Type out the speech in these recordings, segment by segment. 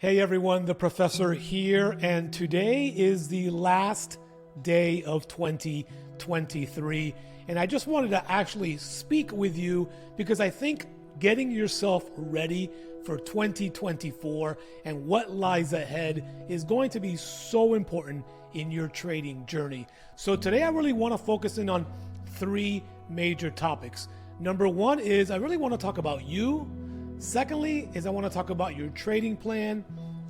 Hey everyone, the professor here, and today is the last day of 2023, and I just wanted to actually speak with you because I think getting yourself ready for 2024 and what lies ahead is going to be so important in your trading journey. So today I really want to focus in on three major topics. Number one is I really want to talk about you. Secondly is I want to talk about your trading plan.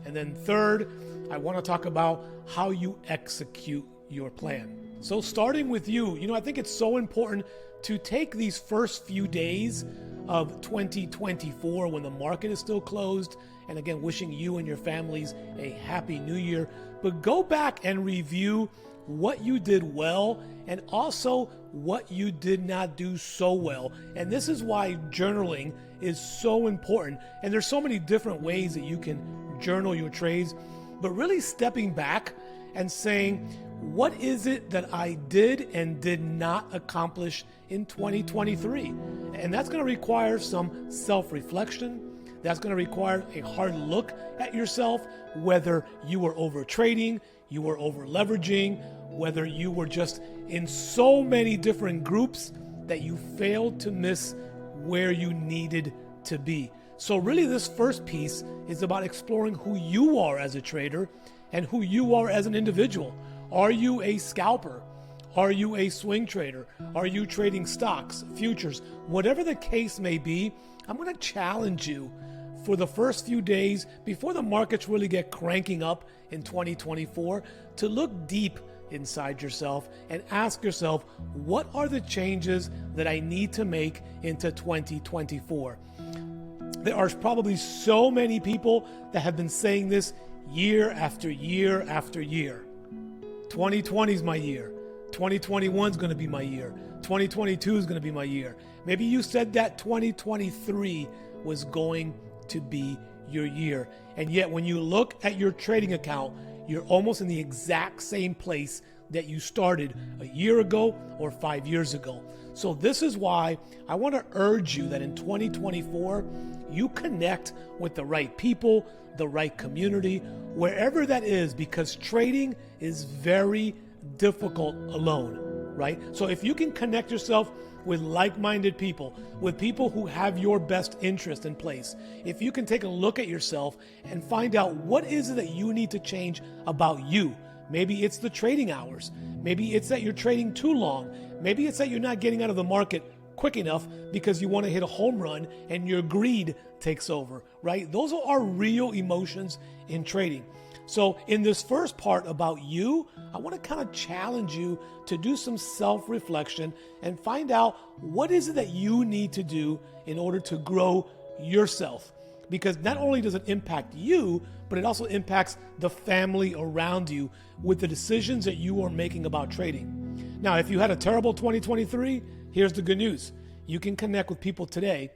And then third, I want to talk about how you execute your plan. So starting with you, I think it's so important to take these first few days of 2024 when the market is still closed. And again, wishing you and your families a happy new year. But go back and review what you did well and also what you did not do so well. And this is why journaling is so important. And there's so many different ways that you can journal your trades, but really stepping back and saying, what is it that I did and did not accomplish in 2023? And that's going to require some self-reflection. That's going to require a hard look at yourself, whether you were over trading, you were over leveraging, whether you were just in so many different groups that you failed to miss where you needed to be. So really this first piece is about exploring who you are as a trader and who you are as an individual. Are you a scalper? Are you a swing trader? Are you trading stocks, futures? Whatever the case may be, I'm going to challenge you for the first few days before the markets really get cranking up in 2024 to look deep inside yourself and ask yourself, what are the changes that I need to make into 2024? There are probably so many people that have been saying this year after year after year. 2020 is my year. 2021 is going to be my year. 2022 is going to be my year. Maybe you said that 2023 was going to be your year. And yet when you look at your trading account, you're almost in the exact same place that you started a year ago or 5 years ago. So this is why I want to urge you that in 2024, you connect with the right people, the right community, wherever that is, because trading is very difficult alone, right? So if you can connect yourself with like-minded people, with people who have your best interest in place, if you can take a look at yourself and find out what is it that you need to change about you. Maybe it's the trading hours. Maybe it's that you're trading too long. Maybe it's that you're not getting out of the market quick enough because you want to hit a home run and your greed takes over, right? Those are real emotions in trading. So in this first part about you, I want to kind of challenge you to do some self-reflection and find out what is it that you need to do in order to grow yourself. Because not only does it impact you, but it also impacts the family around you with the decisions that you are making about trading. Now, if you had a terrible 2023, here's the good news. You can connect with people today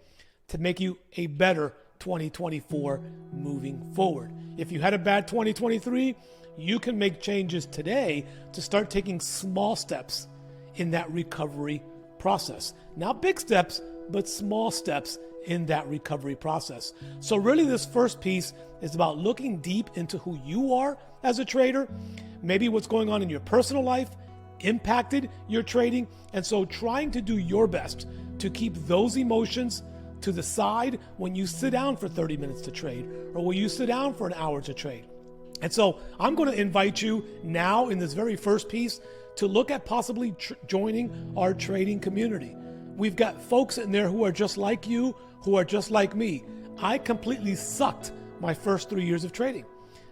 to make you a better 2024 moving forward. If you had a bad 2023, you can make changes today to start taking small steps in that recovery process. Not big steps, but small steps in that recovery process. So really this first piece is about looking deep into who you are as a trader, maybe what's going on in your personal life impacted your trading, and so trying to do your best to keep those emotions to the side when you sit down for 30 minutes to trade or when you sit down for an hour to trade. And so I'm going to invite you now in this very first piece to look at possibly joining our trading community. We've got folks in there who are just like you, who are just like me. I completely sucked my first 3 years of trading.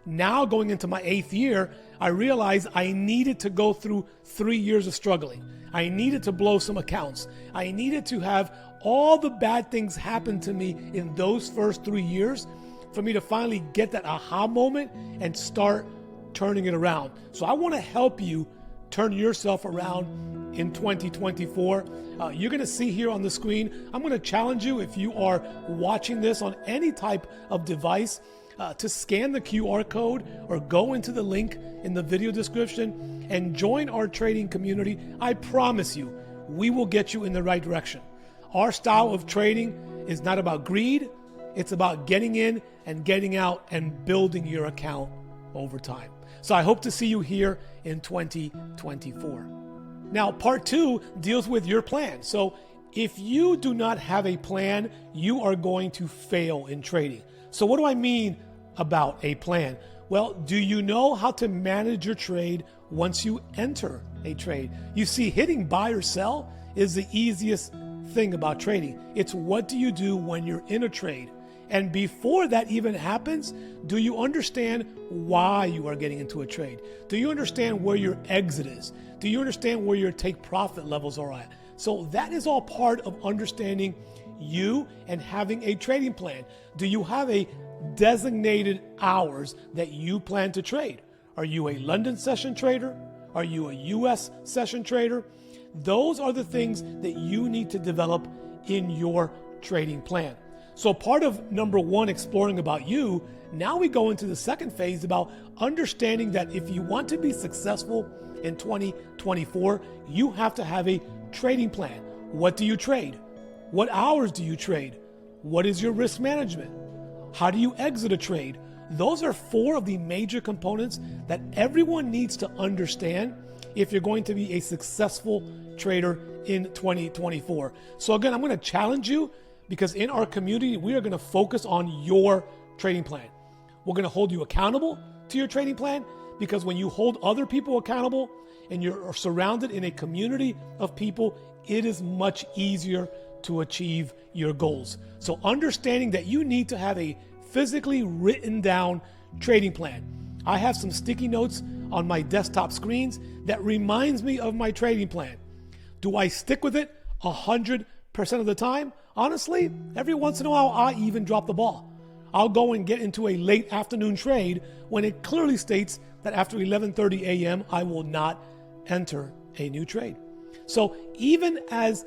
Now going into my 8th year, I realized I needed to go through 3 years of struggling. I needed to blow some accounts. I needed to have all the bad things happen to me in those first 3 years for me to finally get that aha moment and start turning it around. So I want to help you turn yourself around in 2024. You're going to see here on the screen, I'm going to challenge you if you are watching this on any type of device to scan the QR code or go into the link in the video description and join our trading community. I promise you, we will get you in the right direction. Our style of trading is not about greed. It's about getting in and getting out and building your account over time. So I hope to see you here in 2024. Now, part 2 deals with your plan. So if you do not have a plan, you are going to fail in trading. So what do I mean about a plan? Well, do you know how to manage your trade once you enter a trade? You see, hitting buy or sell is the easiest thing about trading. It's what do you do when you're in a trade? And before that even happens, do you understand why you are getting into a trade? Do you understand where your exit is? Do you understand where your take profit levels are at? So that is all part of understanding you and having a trading plan. Do you have a designated hours that you plan to trade? Are you a London session trader? Are you a US session trader? Those are the things that you need to develop in your trading plan. So part of number 1, exploring about you, now we go into the second phase about understanding that if you want to be successful in 2024, you have to have a trading plan. What do you trade? What hours do you trade? What is your risk management? How do you exit a trade? Those are 4 of the major components that everyone needs to understand if you're going to be a successful trader in 2024. So again, I'm going to challenge you, because in our community, we are going to focus on your trading plan. We're going to hold you accountable to your trading plan, because when you hold other people accountable and you're surrounded in a community of people, it is much easier to achieve your goals. So understanding that you need to have a physically written down trading plan. I have some sticky notes on my desktop screens that reminds me of my trading plan. Do I stick with it 100% of the time? Honestly, every once in a while, I even drop the ball. I'll go and get into a late afternoon trade when it clearly states that after 11:30 a.m., I will not enter a new trade. So even as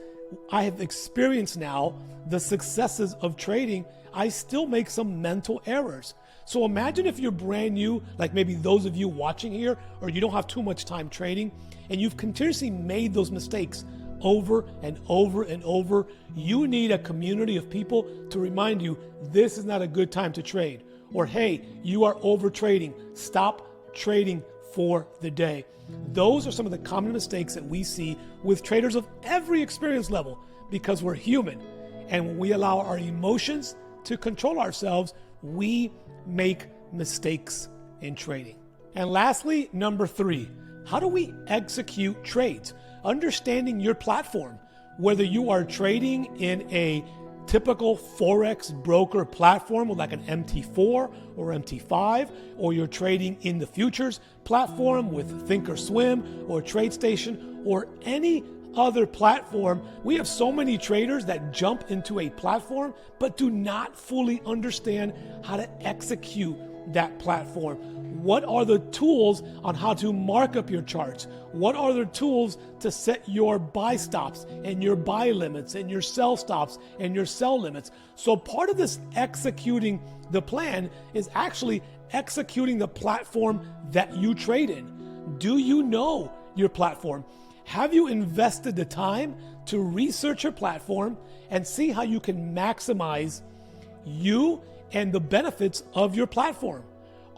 I have experienced now the successes of trading, I still make some mental errors. So imagine if you're brand new, like maybe those of you watching here, or you don't have too much time trading, and you've continuously made those mistakes over and over and over. You need a community of people to remind you this is not a good time to trade. Or hey, you are over trading. Stop trading for the day. Those are some of the common mistakes that we see with traders of every experience level, because we're human. And when we allow our emotions to control ourselves, we make mistakes in trading. And lastly, number 3, how do we execute trades? Understanding your platform, whether you are trading in a typical Forex broker platform like an MT4 or MT5, or you're trading in the futures platform with Thinkorswim or TradeStation or any other platform. We have so many traders that jump into a platform but do not fully understand how to execute that platform. What are the tools on how to mark up your charts? What are the tools to set your buy stops and your buy limits and your sell stops and your sell limits? So part of this executing the plan is actually executing the platform that you trade in. Do you know your platform? Have you invested the time to research your platform and see how you can maximize you and the benefits of your platform?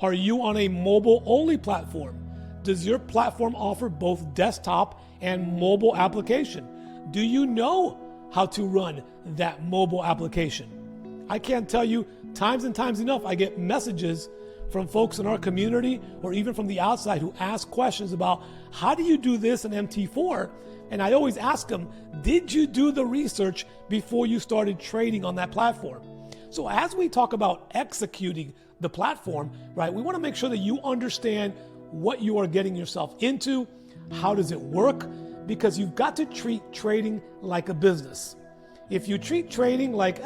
Are you on a mobile-only platform? Does your platform offer both desktop and mobile application? Do you know how to run that mobile application? I can't tell you times and times enough, I get messages from folks in our community or even from the outside who ask questions about how do you do this in MT4? And I always ask them, did you do the research before you started trading on that platform? So as we talk about executing the platform, right, we want to make sure that you understand what you are getting yourself into, how does it work, because you've got to treat trading like a business. If you treat trading like,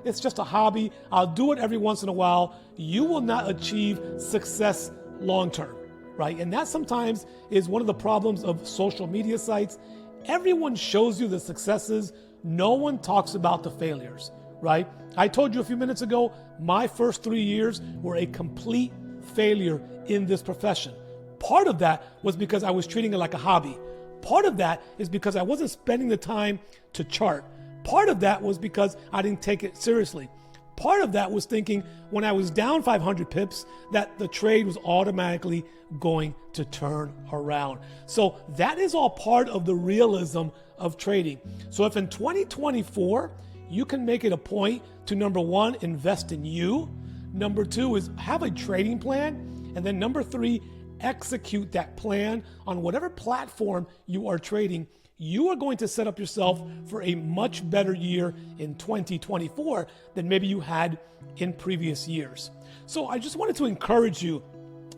it's just a hobby, I'll do it every once in a while, you will not achieve success long term, right? And that sometimes is one of the problems of social media sites. Everyone shows you the successes, no one talks about the failures, right? I told you a few minutes ago, my first 3 years were a complete failure in this profession. Part of that was because I was treating it like a hobby. Part of that is because I wasn't spending the time to chart. Part of that was because I didn't take it seriously. part of that was thinking when I was down 500 pips that the trade was automatically going to turn around. So that is all part of the realism of trading. So if in 2024, you can make it a point to, number one, invest in you. Number two is have a trading plan. And then number three, execute that plan on whatever platform you are trading. You are going to set up yourself for a much better year in 2024 than maybe you had in previous years. So I just wanted to encourage you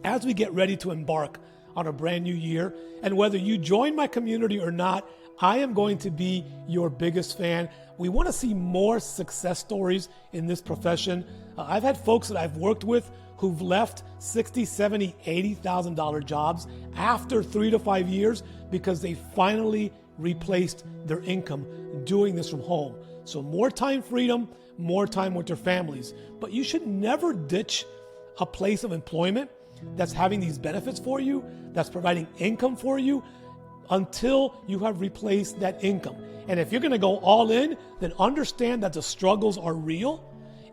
as we get ready to embark on a brand new year. And whether you join my community or not, I am going to be your biggest fan. We want to see more success stories in this profession. I've had folks that I've worked with who've left $60,000, $70,000, $80,000 jobs after 3 to 5 years because they finally replaced their income doing this from home. So more time freedom, more time with their families. But you should never ditch a place of employment that's having these benefits for you, that's providing income for you, until you have replaced that income. And if you're going to go all in, then understand that the struggles are real.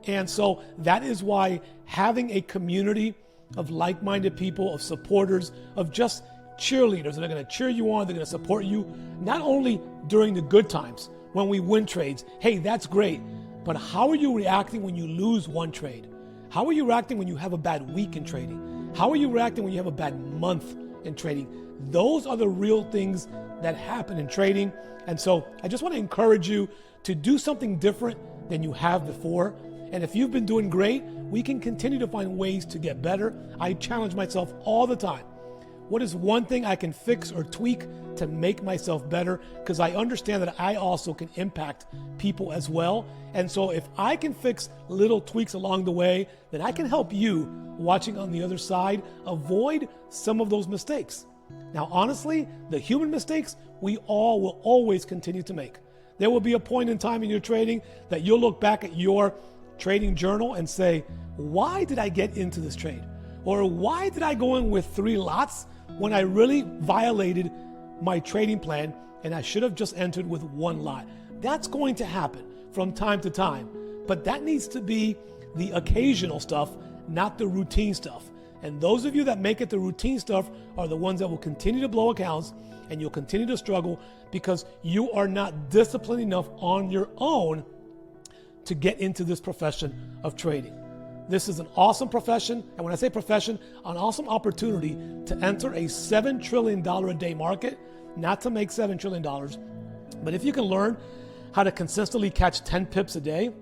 And so that is why having a community of like-minded people, of supporters, of just cheerleaders that are going to cheer you on, they're going to support you, not only during the good times when we win trades, hey, that's great, but how are you reacting when you lose one trade? How are you reacting when you have a bad week in trading? How are you reacting when you have a bad month in trading? Those are the real things that happen in trading. And so I just want to encourage you to do something different than you have before. And if you've been doing great, we can continue to find ways to get better. I challenge myself all the time. What is one thing I can fix or tweak to make myself better? Because I understand that I also can impact people as well. And so if I can fix little tweaks along the way, then I can help you watching on the other side avoid some of those mistakes. Now, honestly, the human mistakes we all will always continue to make. There will be a point in time in your trading that you'll look back at your trading journal and say, why did I get into this trade? Or why did I go in with 3 lots when I really violated my trading plan and I should have just entered with 1 lot? That's going to happen from time to time, but that needs to be the occasional stuff, not the routine stuff. And those of you that make it the routine stuff are the ones that will continue to blow accounts, and you'll continue to struggle because you are not disciplined enough on your own to get into this profession of trading. This is an awesome profession, and when I say profession, an awesome opportunity to enter a $7 trillion a day market, not to make $7 trillion, but if you can learn how to consistently catch 10 pips a day,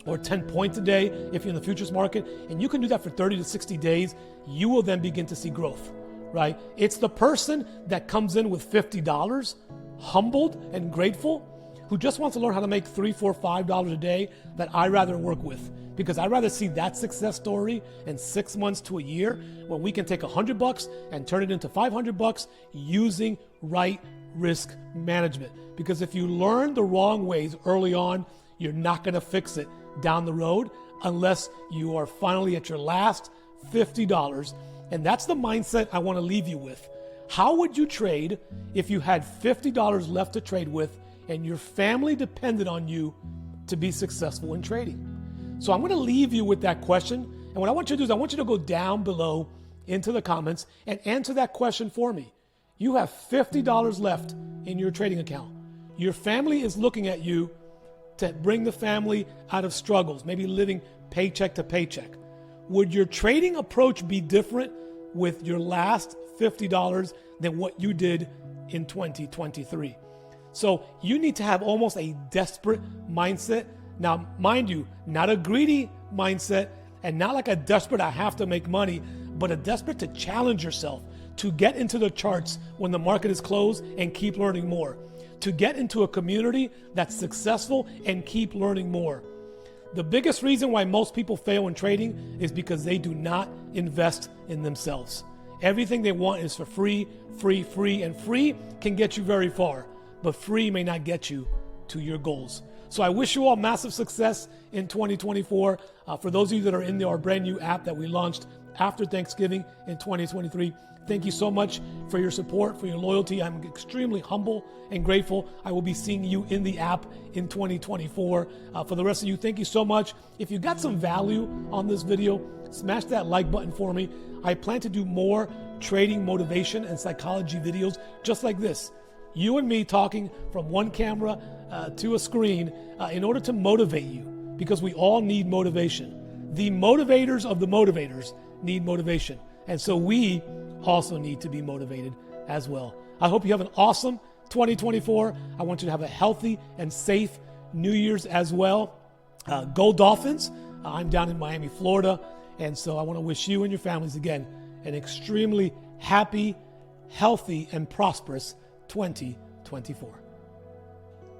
or 10 points a day if you're in the futures market, and you can do that for 30 to 60 days, you will then begin to see growth, right? It's the person that comes in with $50, humbled and grateful, who just wants to learn how to make $3, $4, $5 a day that I rather work with. Because I'd rather see that success story in 6 months to a year when we can take $100 and turn it into $500 using right risk management. Because if you learn the wrong ways early on, you're not going to fix it down the road unless you are finally at your last $50. And that's the mindset I want to leave you with. How would you trade if you had $50 left to trade with and your family depended on you to be successful in trading? So I'm going to leave you with that question. And what I want you to do is I want you to go down below into the comments and answer that question for me. You have $50 left in your trading account. Your family is looking at you to bring the family out of struggles, maybe living paycheck to paycheck. Would your trading approach be different with your last $50 than what you did in 2023? So you need to have almost a desperate mindset. Now, mind you, not a greedy mindset and not like a desperate, I have to make money, but a desperate to challenge yourself, to get into the charts when the market is closed and keep learning more, to get into a community that's successful and keep learning more. The biggest reason why most people fail in trading is because they do not invest in themselves. Everything they want is for free, free, free, and free can get you very far, but free may not get you to your goals. So I wish you all massive success in 2024. For those of you that are in our brand new app that we launched after Thanksgiving in 2023. Thank you so much for your support, for your loyalty. I'm extremely humble and grateful. I will be seeing you in the app in 2024. For the rest of you, thank you so much. If you got some value on this video, smash that like button for me. I plan to do more trading, motivation, and psychology videos just like this. You and me talking from one camera to a screen in order to motivate you, because we all need motivation. The motivators of the motivators need motivation. And so we also need to be motivated as well. I hope you have an awesome 2024. I want you to have a healthy and safe New Year's as well. Go Dolphins. I'm down in Miami, Florida. And so I want to wish you and your families again an extremely happy, healthy, and prosperous 2024.